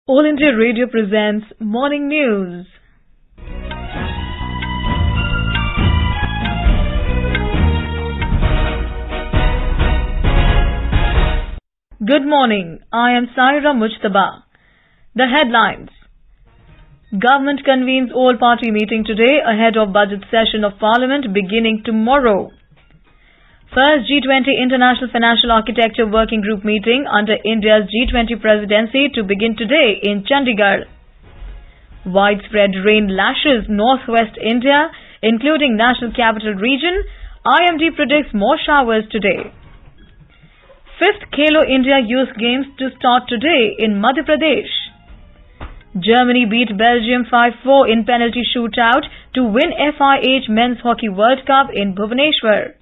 All India Radio presents Morning News. Good morning. I am Saira Mujtaba. The headlines. Government convenes all-party meeting today ahead of budget session of Parliament beginning tomorrow. First G20 International Financial Architecture Working Group meeting under India's G20 Presidency to begin today in Chandigarh. Widespread rain lashes northwest India, including National Capital Region. IMD predicts more showers today. Fifth Khelo India Youth Games to start today in Madhya Pradesh. Germany beat Belgium 5-4 in penalty shootout to win FIH Men's Hockey World Cup in Bhubaneswar.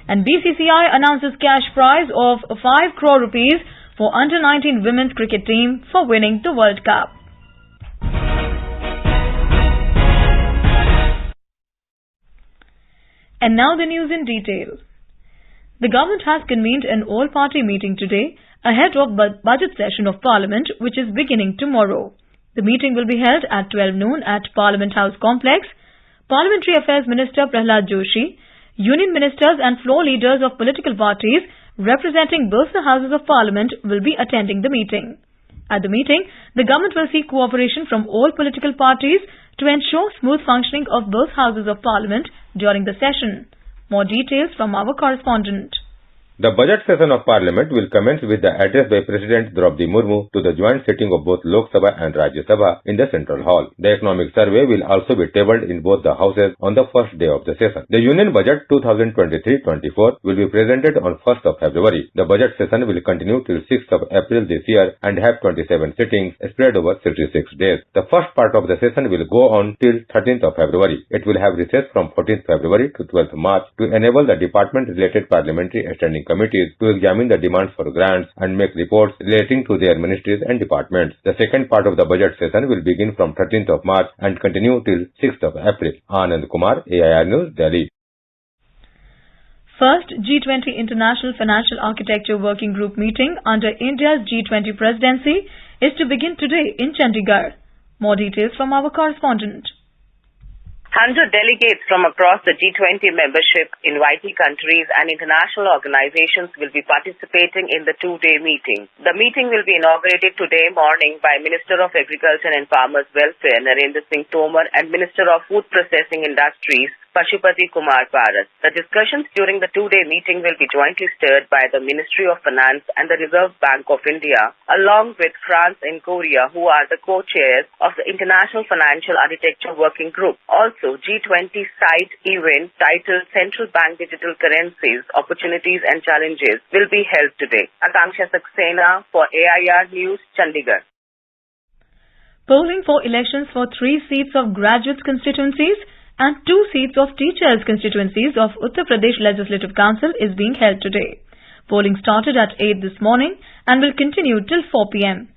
And BCCI announces cash prize of 5 crore rupees for under-19 women's cricket team for winning the World Cup. And now the news in detail. The government has convened an all-party meeting today ahead of budget session of Parliament, which is beginning tomorrow. The meeting will be held at 12 noon at Parliament House Complex. Parliamentary Affairs Minister Prahlad Joshi, Union ministers and floor leaders of political parties representing both the Houses of Parliament will be attending the meeting. At the meeting, the government will seek cooperation from all political parties to ensure smooth functioning of both Houses of Parliament during the session. More details from our correspondent. The budget session of Parliament will commence with the address by President Draupadi Murmu to the joint sitting of both Lok Sabha and Rajya Sabha in the Central Hall. The economic survey will also be tabled in both the houses on the first day of the session. The Union Budget 2023-24 will be presented on 1st of February. The budget session will continue till 6th of April this year and have 27 sittings spread over 66 days. The first part of the session will go on till 13th of February. It will have recess from 14th February to 12th March to enable the department-related parliamentary standing committees to examine the demands for grants and make reports relating to their ministries and departments. The second part of the budget session will begin from 13th of March and continue till 6th of April. Anand Kumar, AIR News, Delhi. First G20 International Financial Architecture Working Group meeting under India's G20 Presidency is to begin today in Chandigarh. More details from our correspondent. 100 delegates from across the G20 membership invitee countries and international organizations will be participating in the two-day meeting. The meeting will be inaugurated today morning by Minister of Agriculture and Farmers Welfare Narendra Singh Tomar and Minister of Food Processing Industries Pashupati Kumar Paras. The discussions during the two-day meeting will be jointly steered by the Ministry of Finance and the Reserve Bank of India, along with France and Korea, who are the co-chairs of the International Financial Architecture Working Group. Also, G20 site event titled Central Bank Digital Currencies, Opportunities and Challenges will be held today. Akanksha Saxena for AIR News, Chandigarh. Polling for elections for 3 seats of graduates constituencies and 2 seats of teachers constituencies of Uttar Pradesh Legislative Council is being held today. Polling started at 8 this morning and will continue till 4 p.m.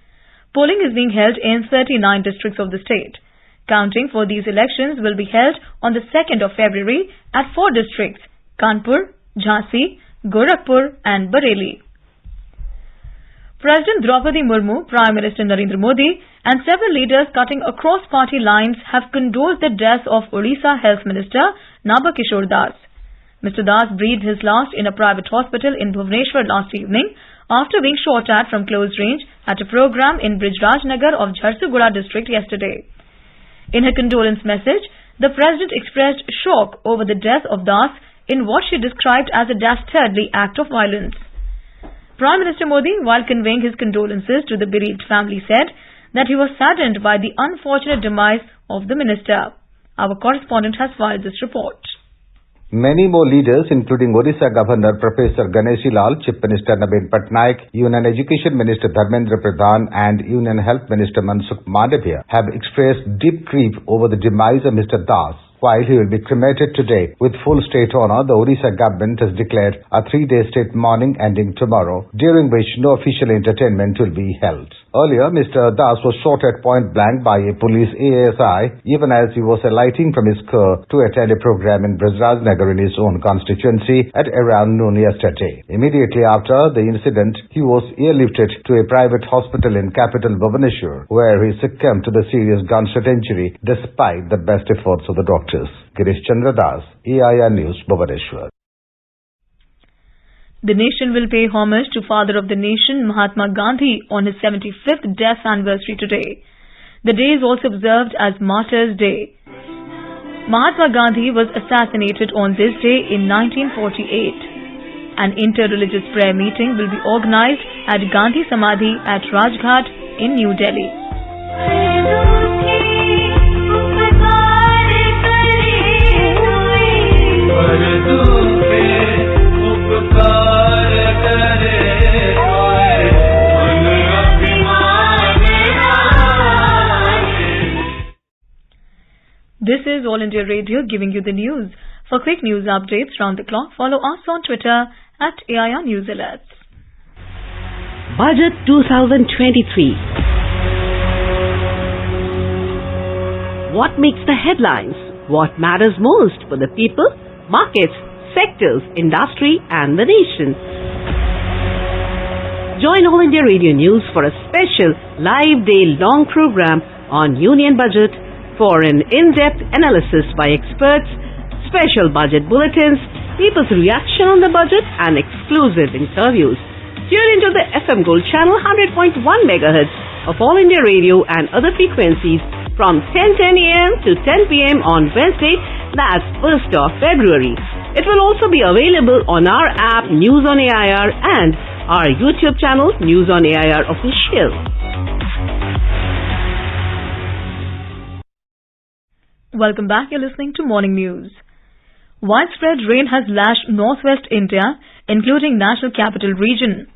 Polling is being held in 39 districts of the state. Counting for these elections will be held on the 2nd of February at 4 districts: Kanpur, Jhansi, Gorakhpur and Bareilly. President Draupadi Murmu, Prime Minister Narendra Modi and several leaders cutting across party lines have condoled the death of Odisha Health Minister Naba Kishore Das. Mr. Das breathed his last in a private hospital in Bhubaneswar last evening after being shot at from close range at a program in Brijraj Nagar of Jharsuguda district yesterday. In her condolence message, the President expressed shock over the death of Das in what she described as a dastardly act of violence. Prime Minister Modi, while conveying his condolences to the bereaved family, said that he was saddened by the unfortunate demise of the minister. Our correspondent has filed this report. Many more leaders, including Odisha Governor Professor Ganeshi Lal, Chief Minister Naveen Patnaik, Union Education Minister Dharmendra Pradhan and Union Health Minister Mansukh Mandavia have expressed deep grief over the demise of Mr. Das. While he will be cremated today with full state honor, the Odisha government has declared a 3-day state mourning ending tomorrow, during which no official entertainment will be held. Earlier, Mr. Das was shot at point blank by a police ASI even as he was alighting from his car to attend a program in Brajrajnagar in his own constituency at around noon yesterday. Immediately after the incident, he was airlifted to a private hospital in capital Bhubaneswar, where he succumbed to the serious gunshot injury despite the best efforts of the doctors. Girish Chandra Das, AIR News, Bhubaneswar. The nation will pay homage to Father of the Nation Mahatma Gandhi on his 75th death anniversary today. The day is also observed as Martyrs' Day. Mahatma Gandhi was assassinated on this day in 1948. An inter-religious prayer meeting will be organized at Gandhi Samadhi at Rajghat in New Delhi. This is All India Radio giving you the news. For quick news updates round the clock, follow us on Twitter at AIR News Alerts. Budget 2023. What makes the headlines? What matters most for the people, markets, sectors, industry and the nation? Join All India Radio News for a special live day-long program on Union Budget for an in-depth analysis by experts, special budget bulletins, people's reaction on the budget and exclusive interviews. Tune into the FM Gold channel 100.1 MHz of All India Radio and other frequencies from 10:10 a.m. to 10 p.m. on Wednesday, that's 1st of February. It will also be available on our app News on AIR and our YouTube channel News on AIR Official. Welcome back. You're listening to Morning News. Widespread rain has lashed northwest India, including National Capital Region.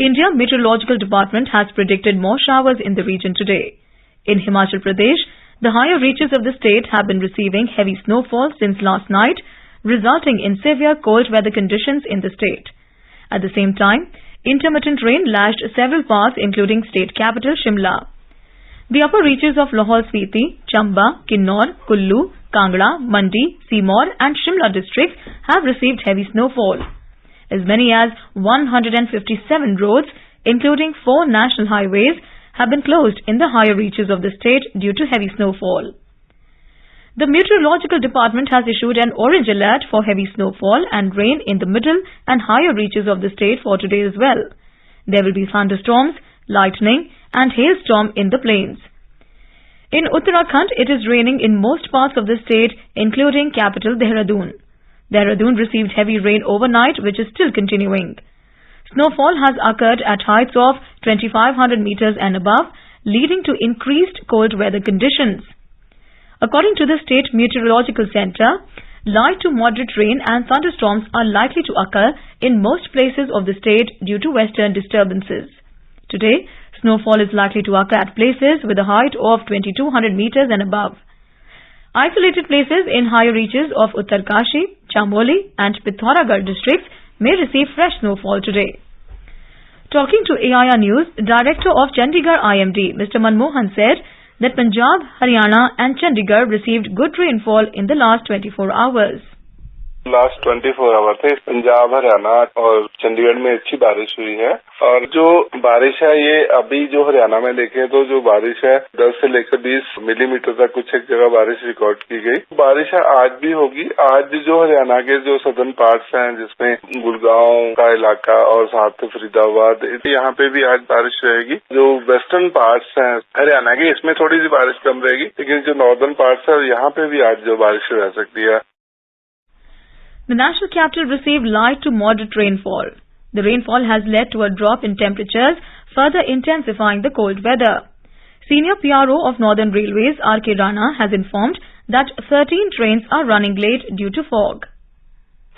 India Meteorological Department has predicted more showers in the region today. In Himachal Pradesh, the higher reaches of the state have been receiving heavy snowfall since last night, resulting in severe cold weather conditions in the state. At the same time, intermittent rain lashed several parts including state capital Shimla. The upper reaches of Lahaul Spiti, Chamba, Kinnaur, Kullu, Kangra, Mandi, Seymour and Shimla districts have received heavy snowfall. As many as 157 roads, including 4 national highways, have been closed in the higher reaches of the state due to heavy snowfall. The Meteorological Department has issued an orange alert for heavy snowfall and rain in the middle and higher reaches of the state for today as well. There will be thunderstorms, lightning and hailstorm in the plains. In Uttarakhand, it is raining in most parts of the state, including capital Dehradun. Dehradun received heavy rain overnight, which is still continuing. Snowfall has occurred at heights of 2,500 meters and above, leading to increased cold weather conditions. According to the State Meteorological Center, light to moderate rain and thunderstorms are likely to occur in most places of the state due to western disturbances. Today, snowfall is likely to occur at places with a height of 2,200 meters and above. Isolated places in higher reaches of Uttarkashi, Chamoli and Pithoragarh districts may receive fresh snowfall today. Talking to AIR News, Director of Chandigarh IMD, Mr. Manmohan said that Punjab, Haryana and Chandigarh received good rainfall in the last 24 hours. Last 24 hour थे पंजाब, हरियाणा और चंडीगढ़ में अच्छी बारिश हुई है और जो बारिश है ये अभी जो हरियाणा में देखें तो जो बारिश है 10 से लेकर 20 मिलीमीटर तक कुछ एक जगह बारिश रिकॉर्ड की गई। बारिश है आज भी होगी। आज जो हरियाणा के जो सदर्न पार्ट्स हैं जिसमें गुड़गांव का इलाका और साथ फरीदाबाद, यहाँ पे भी आज बारिश रहेगी। जो वेस्टर्न पार्ट्स हैं हरियाणा के इसमें थोड़ी सी बारिश कम रहेगी, लेकिन जो नॉर्दर्न पार्ट्स है यहाँ पे भी आज जो बारिश रह सकती है। The national capital received light to moderate rainfall. The rainfall has led to a drop in temperatures, further intensifying the cold weather. Senior PRO of Northern Railways, R.K. Rana, has informed that 13 trains are running late due to fog.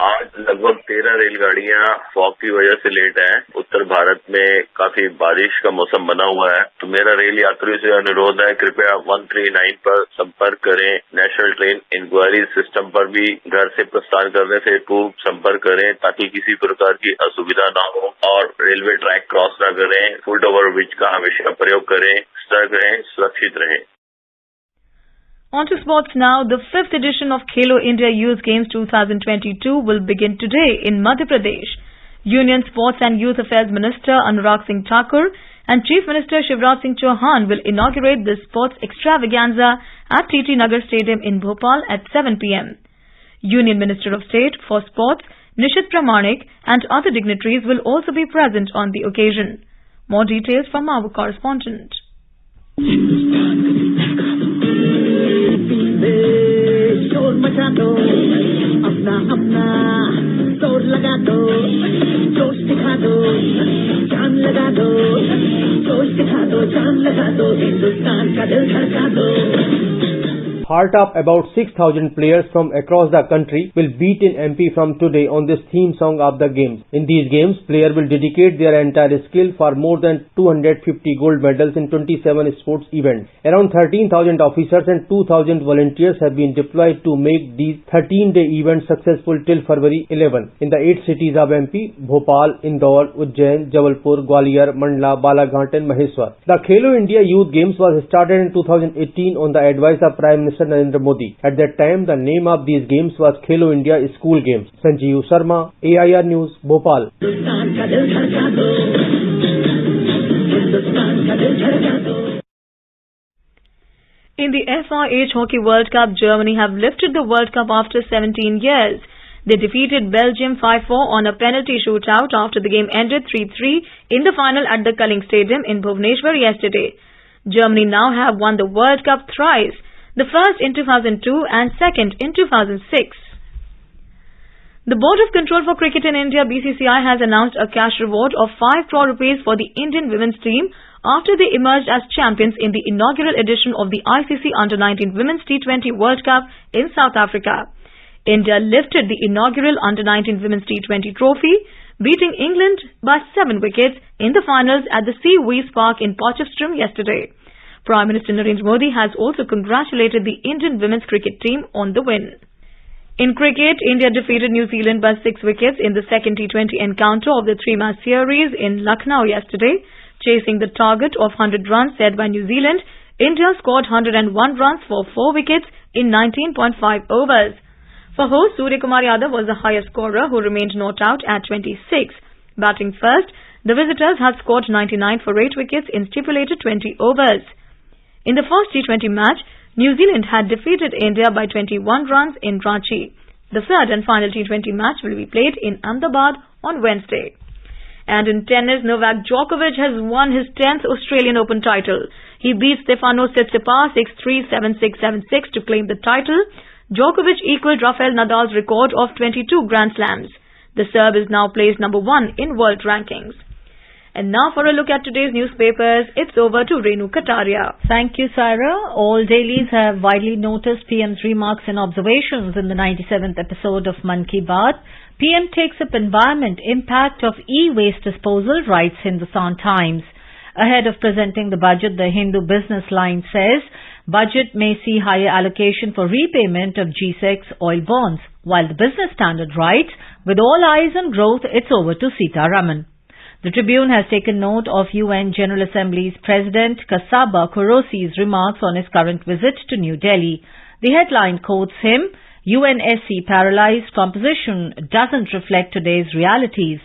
आज लगभग 13 रेलगाड़ियां fog की वजह से late हैं। उत्तर भारत में काफी बारिश का मौसम बना हुआ है, तो मेरा रेल यात्रियों से अनुरोध है, कृपया 139 पर संपर्क करें। नेशनल ट्रेन इंक्वायरी सिस्टम पर भी घर से प्रस्थान करने से पूर्व संपर्क करें ताकि किसी प्रकार की असुविधा न हो और रेलवे ट्रैक क्रॉस न करें। फुट ओवर ब्रिज का हमेशा प्रयोग करें। सतर्क रहें, सुरक्षित रहें। On to sports now. The 5th edition of Khelo India Youth Games 2022 will begin today in Madhya Pradesh. Union Sports and Youth Affairs Minister Anurag Singh Thakur and Chief Minister Shivraj Singh Chauhan will inaugurate this sports extravaganza at TT Nagar Stadium in Bhopal at 7 p.m. Union Minister of State for Sports Nishit Pramanik and other dignitaries will also be present on the occasion. More details from our correspondent. शोर मचा दो, अपना अपना शोर लगा दो, जोश दिखा दो, जान लगा दो, जोश दिखा दो, जान लगा दो, हिंदुस्तान का दिल धड़का दो. Heart of about 6,000 players from across the country will beat in MP from today on this theme song of the games. In these games, players will dedicate their entire skill for more than 250 gold medals in 27 sports events. Around 13,000 officers and 2,000 volunteers have been deployed to make these 13-day events successful till February 11. In the 8 cities of MP, Bhopal, Indore, Ujjain, Jabalpur, Gwalior, Mandla, Balaghat and Maheswar. The Khelo India Youth Games was started in 2018 on the advice of Prime Minister Narendra Modi. At that time, the name of these games was Khelo India School Games. Sanjeev Sharma, AIR News, Bhopal. In the FIH Hockey World Cup, Germany have lifted the World Cup after 17 years. They defeated Belgium 5-4 on a penalty shootout after the game ended 3-3 in the final at the Culling Stadium in Bhubaneswar yesterday. Germany now have won the World Cup thrice, the first in 2002 and second in 2006. The Board of Control for Cricket in India, BCCI, has announced a cash reward of 5 crore rupees for the Indian women's team after they emerged as champions in the inaugural edition of the ICC Under-19 Women's T20 World Cup in South Africa. India lifted the inaugural Under-19 Women's T20 trophy, beating England by 7 wickets in the finals at the Seaweeds Park in Potchefstroom yesterday. Prime Minister Narendra Modi has also congratulated the Indian women's cricket team on the win. In cricket, India defeated New Zealand by 6 wickets in the second T20 encounter of the 3-match series in Lucknow yesterday. Chasing the target of 100 runs set by New Zealand, India scored 101 runs for 4 wickets in 19.5 overs. For host, Surya Kumar Yadav was the highest scorer who remained not out at 26. Batting first, the visitors had scored 99 for 8 wickets in stipulated 20 overs. In the first T20 match, New Zealand had defeated India by 21 runs in Ranchi. The third and final T20 match will be played in Ahmedabad on Wednesday. And in tennis, Novak Djokovic has won his 10th Australian Open title. He beat Stefanos Tsitsipas 6-3, 7-6, 7-6 to claim the title. Djokovic equaled Rafael Nadal's record of 22 Grand Slams. The Serb is now placed number 1 in world rankings. And now for a look at today's newspapers, it's over to Renu Kataria. Thank you, Saira. All dailies have widely noticed PM's remarks and observations in the 97th episode of Man Ki Baat. PM takes up environment impact of e-waste disposal, writes Hindustan Times. Ahead of presenting the budget, the Hindu Business Line says, budget may see higher allocation for repayment of G6 oil bonds, while the Business Standard writes, with all eyes on growth, it's over to Sitaraman. The Tribune has taken note of UN General Assembly's President Kasaba Kurosi's remarks on his current visit to New Delhi. The headline quotes him, UNSC paralyzed composition doesn't reflect today's realities.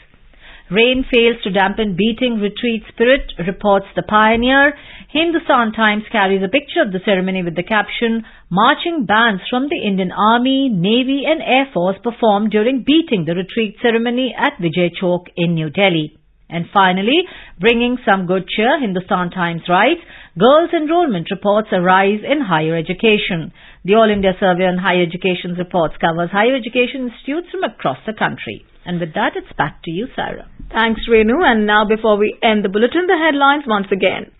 Rain fails to dampen beating retreat spirit, reports the Pioneer. Hindustan Times carries a picture of the ceremony with the caption, marching bands from the Indian Army, Navy and Air Force performed during beating the retreat ceremony at Vijay Chowk in New Delhi. And finally, bringing some good cheer, Hindustan Times writes, girls' enrollment reports a rise in higher education. The All India Survey on Higher Education reports covers higher education institutes from across the country. And with that, it's back to you, Sarah. Thanks, Renu. And now before we end the bulletin, the headlines once again.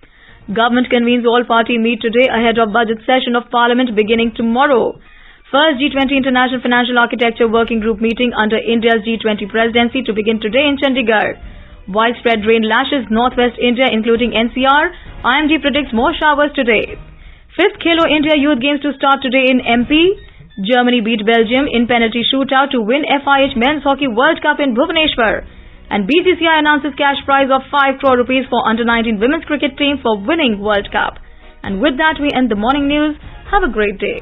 Government convenes all-party meet today ahead of budget session of Parliament beginning tomorrow. First G20 International Financial Architecture Working Group meeting under India's G20 Presidency to begin today in Chandigarh. Widespread rain lashes northwest India including NCR. IMD predicts more showers today. Fifth Khelo India Youth Games to start today in MP. Germany beat Belgium in penalty shootout to win FIH Men's Hockey World Cup in Bhubaneswar. And BCCI announces cash prize of 5 crore rupees for under-19 women's cricket team for winning World Cup. And with that we end the morning news. Have a great day.